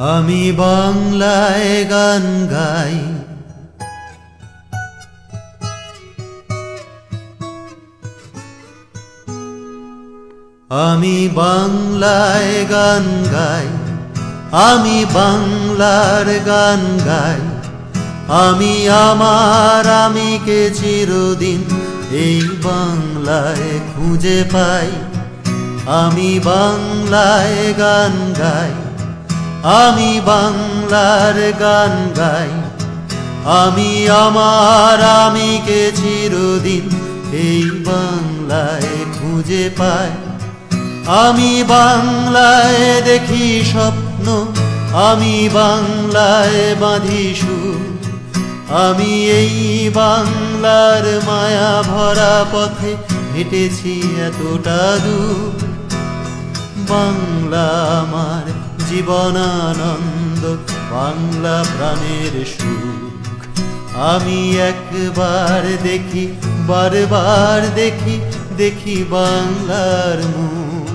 আমি বাংলায় গান গাই, আমি বাংলায় গান গাই, আমি বাংলার গান গাই। আমি আমার আমিকে চিরদিন এই বাংলায় খুঁজে পাই। আমি বাংলায় গান গাই, আমি বাংলার গান গাই। আমি আমার আমিকে চিরদিন এই বাংলায় খুঁজে পাই। আমি বাংলায় দেখি স্বপ্ন, আমি বাংলায় বাঁধি সুর। আমি এই বাংলার মায়া ভরা পথে হেঁটেছি এতটা দূর। বাংলা আমার জীবনানন্দ, বাংলা প্রাণের সুখ। আমি একবার দেখি, বারবার দেখি, দেখি বাংলার মুখ।